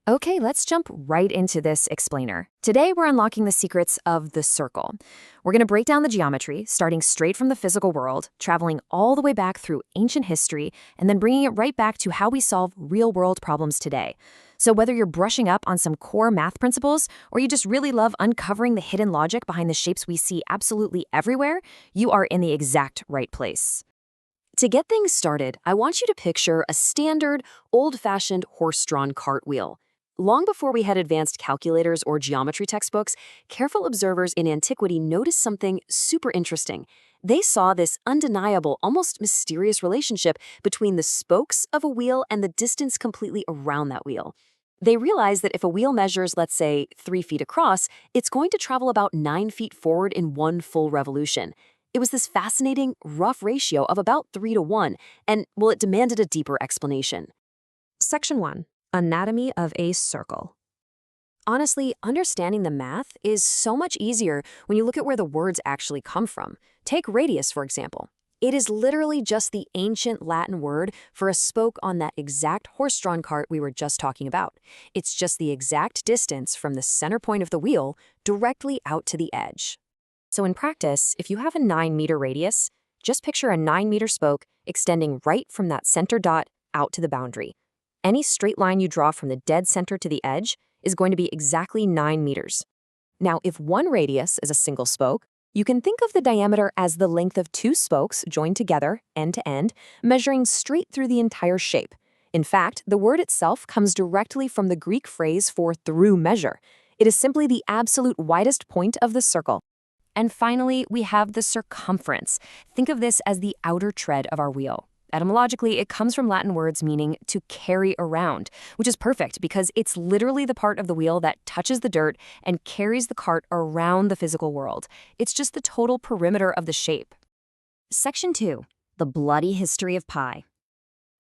Okay, let's jump right into this explainer. Today, we're unlocking the secrets of the circle. We're going to break down the geometry, starting straight from the physical world, traveling all the way back through ancient history, and then bringing it right back to how we solve real-world problems today. So whether you're brushing up on some core math principles, or you just really love uncovering the hidden logic behind the shapes we see absolutely everywhere, you are in the exact right place. To get things started, I want you to picture a standard, old-fashioned horse-drawn cartwheel. Long before we had advanced calculators or geometry textbooks, careful observers in antiquity noticed something super interesting. They saw this undeniable, almost mysterious relationship between the spokes of a wheel and the distance completely around that wheel. They realized that if a wheel measures, let's say, 3 feet across, it's going to travel about 9 feet forward in one full revolution. It was this fascinating, rough ratio of about 3 to 1, and, well, it demanded a deeper explanation. Section 1. Anatomy of a circle. Honestly, understanding the math is so much easier when you look at where the words actually come from. Take radius, for example. It is literally just the ancient Latin word for a spoke on that exact horse-drawn cart we were just talking about. It's just the exact distance from the center point of the wheel directly out to the edge. So in practice, if you have a 9-meter radius, just picture a 9-meter spoke extending right from that center dot out to the boundary. Any straight line you draw from the dead center to the edge is going to be exactly 9 meters. Now, if one radius is a single spoke, you can think of the diameter as the length of 2 spokes joined together, end to end, measuring straight through the entire shape. In fact, the word itself comes directly from the Greek phrase for through measure. It is simply the absolute widest point of the circle. And finally, we have the circumference. Think of this as the outer tread of our wheel. Etymologically, it comes from Latin words meaning to carry around, which is perfect because it's literally the part of the wheel that touches the dirt and carries the cart around the physical world. It's just the total perimeter of the shape. Section 2. The bloody history of pi.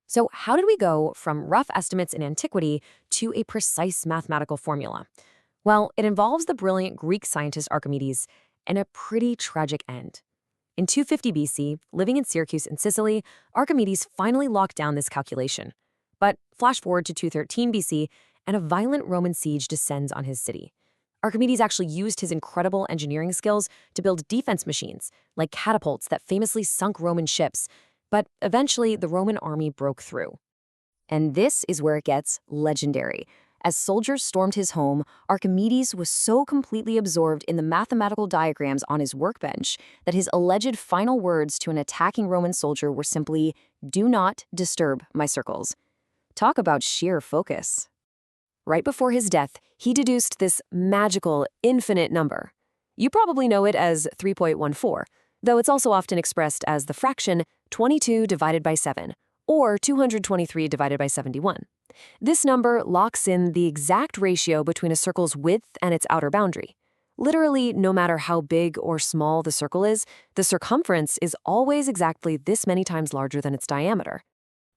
So how did we go from rough estimates in antiquity to a precise mathematical formula? Well, it involves the brilliant Greek scientist Archimedes and a pretty tragic end. In 250 BC, living in Syracuse in Sicily, Archimedes finally locked down this calculation. But flash forward to 213 BC, and a violent Roman siege descends on his city. Archimedes actually used his incredible engineering skills to build defense machines, like catapults that famously sunk Roman ships, but eventually the Roman army broke through. And this is where it gets legendary. As soldiers stormed his home, Archimedes was so completely absorbed in the mathematical diagrams on his workbench that his alleged final words to an attacking Roman soldier were simply, "Do not disturb my circles." Talk about sheer focus. Right before his death, he deduced this magical, infinite number. You probably know it as 3.14, though it's also often expressed as the fraction 22 divided by 7, or 223 divided by 71. This number locks in the exact ratio between a circle's width and its outer boundary. Literally, no matter how big or small the circle is, the circumference is always exactly this many times larger than its diameter.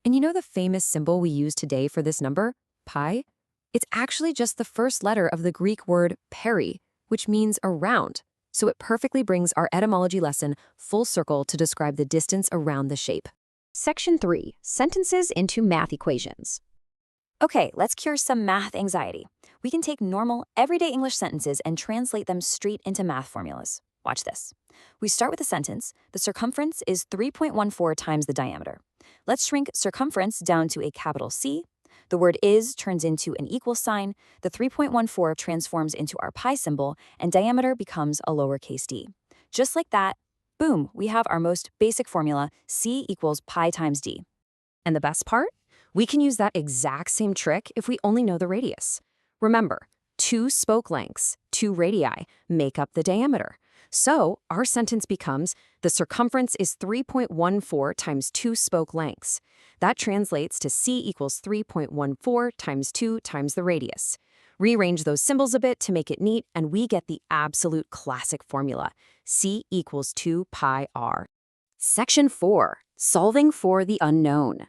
And you know the famous symbol we use today for this number, pi? It's actually just the first letter of the Greek word peri, which means around. So it perfectly brings our etymology lesson full circle to describe the distance around the shape. Section 3. Sentences into math equations. Okay, let's cure some math anxiety. We can take normal, everyday English sentences and translate them straight into math formulas. Watch this. We start with a sentence. The circumference is 3.14 times the diameter. Let's shrink circumference down to a capital C. The word is turns into an equal sign. The 3.14 transforms into our pi symbol, and diameter becomes a lowercase d. Just like that, boom, we have our most basic formula, C equals pi times d. And the best part? We can use that exact same trick if we only know the radius. Remember, 2 spoke lengths, 2 radii, make up the diameter. So our sentence becomes, the circumference is 3.14 times 2 spoke lengths. That translates to C equals 3.14 times 2 times the radius. Rearrange those symbols a bit to make it neat, and we get the absolute classic formula. C equals 2 pi r. Section 4. Solving for the unknown.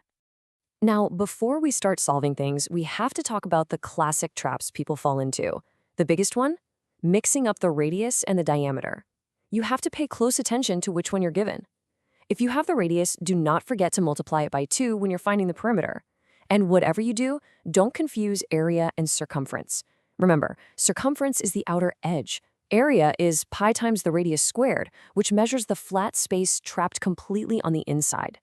Now, before we start solving things, we have to talk about the classic traps people fall into. The biggest one? Mixing up the radius and the diameter. You have to pay close attention to which one you're given. If you have the radius, do not forget to multiply it by 2 when you're finding the perimeter. And whatever you do, don't confuse area and circumference. Remember, circumference is the outer edge. Area is pi times the radius squared, which measures the flat space trapped completely on the inside.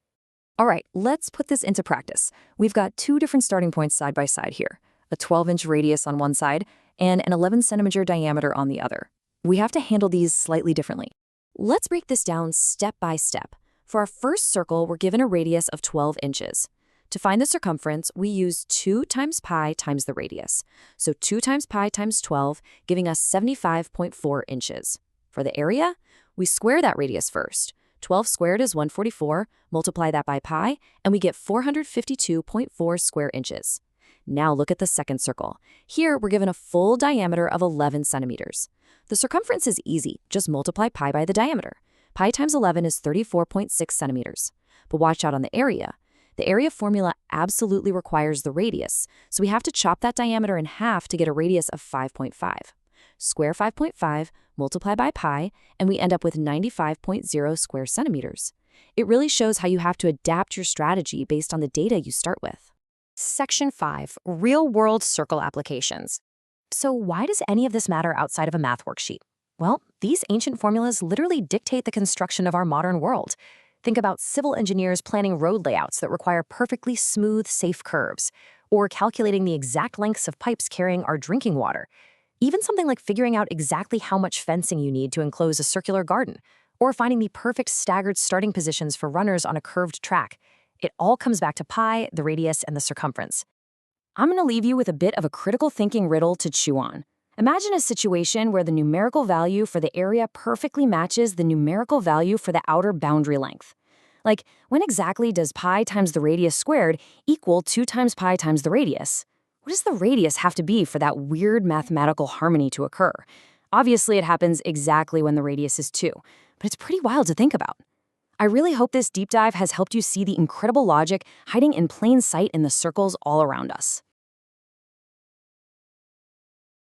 All right, let's put this into practice. We've got two different starting points side by side here, a 12-inch radius on one side and an 11-centimeter diameter on the other. We have to handle these slightly differently. Let's break this down step by step. For our first circle, we're given a radius of 12 inches. To find the circumference, we use 2 times pi times the radius. So 2 times pi times 12, giving us 75.4 inches. For the area, we square that radius first. 12 squared is 144, multiply that by pi, and we get 452.4 square inches. Now look at the second circle. Here, we're given a full diameter of 11 centimeters. The circumference is easy, just multiply pi by the diameter. Pi times 11 is 34.6 centimeters. But watch out on the area. The area formula absolutely requires the radius, so we have to chop that diameter in half to get a radius of 5.5. Square 5.5, multiply by pi, and we end up with 95.0 square centimeters. It really shows how you have to adapt your strategy based on the data you start with. Section 5. Real-world circle applications. So why does any of this matter outside of a math worksheet? Well, these ancient formulas literally dictate the construction of our modern world. Think about civil engineers planning road layouts that require perfectly smooth, safe curves, or calculating the exact lengths of pipes carrying our drinking water. Even something like figuring out exactly how much fencing you need to enclose a circular garden, or finding the perfect staggered starting positions for runners on a curved track. It all comes back to pi, the radius, and the circumference. I'm going to leave you with a bit of a critical thinking riddle to chew on. Imagine a situation where the numerical value for the area perfectly matches the numerical value for the outer boundary length. Like, when exactly does pi times the radius squared equal 2 times pi times the radius? What does the radius have to be for that weird mathematical harmony to occur? Obviously, it happens exactly when the radius is 2, but it's pretty wild to think about. I really hope this deep dive has helped you see the incredible logic hiding in plain sight in the circles all around us.